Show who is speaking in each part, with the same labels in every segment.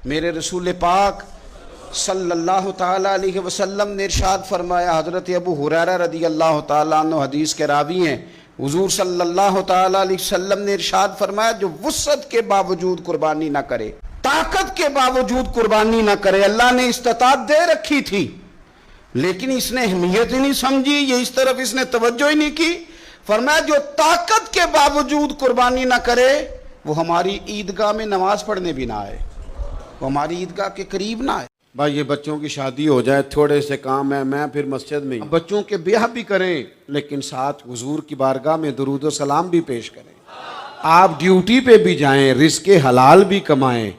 Speaker 1: میرے رسول پاک صلی اللہ تعالیٰ علیہ وسلم نے ارشاد فرمایا، حضرت ابو ہریرہ رضی اللہ تعالیٰ عنہ حدیث کے راوی ہیں، حضور صلی اللہ تعالیٰ علیہ وسلم نے ارشاد فرمایا جو وسعت کے باوجود قربانی نہ کرے، طاقت کے باوجود قربانی نہ کرے، اللہ نے استطاعت دے رکھی تھی لیکن اس نے اہمیت ہی نہیں سمجھی، یہ اس طرف اس نے توجہ ہی نہیں کی، فرمایا جو طاقت کے باوجود قربانی نہ کرے وہ ہماری عیدگاہ میں نماز پڑھنے بھی نہ آئے، وہ ہماری عیدگاہ کے قریب نہ آئے۔ بھائی یہ بچوں کی شادی ہو جائے، تھوڑے سے کام ہے، میں پھر مسجد میں بچوں کے بیاہ بھی کریں لیکن ساتھ حضور کی بارگاہ میں درود و سلام بھی پیش کریں۔ آپ ڈیوٹی پہ بھی جائیں، رزق حلال بھی کمائیں،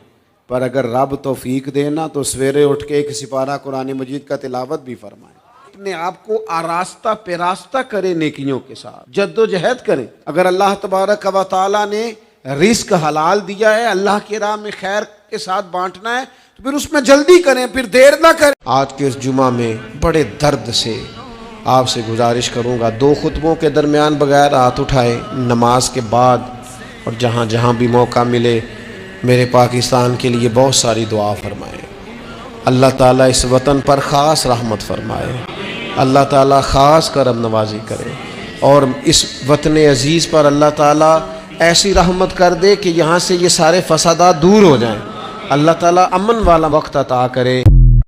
Speaker 1: پر اگر رب توفیق دینا تو سویرے اٹھ کے ایک سپارہ قرآن مجید کا تلاوت بھی فرمائیں، اپنے آپ کو آراستہ پیراستہ کریں، نیکیوں کے ساتھ جد و جہد کریں۔ اگر اللہ تبارک و تعالیٰ نے رزق حلال دیا ہے، اللہ کی راہ میں خیر کے ساتھ بانٹنا ہے تو پھر اس میں جلدی کریں، پھر دیر نہ کریں۔ آج کے اس جمعہ میں بڑے درد سے آپ سے گزارش کروں گا، 2 خطبوں کے درمیان بغیر ہاتھ اٹھائے، نماز کے بعد اور جہاں جہاں بھی موقع ملے میرے پاکستان کے لیے بہت ساری دعا فرمائے۔ اللہ تعالیٰ اس وطن پر خاص رحمت فرمائے، اللہ تعالیٰ خاص کرم نوازی کرے، اور اس وطن عزیز پر اللہ تعالیٰ ایسی رحمت کر دے کہ یہاں سے یہ سارے فسادات دور ہو جائیں، اللہ تعالیٰ امن والا وقت عطا کرے۔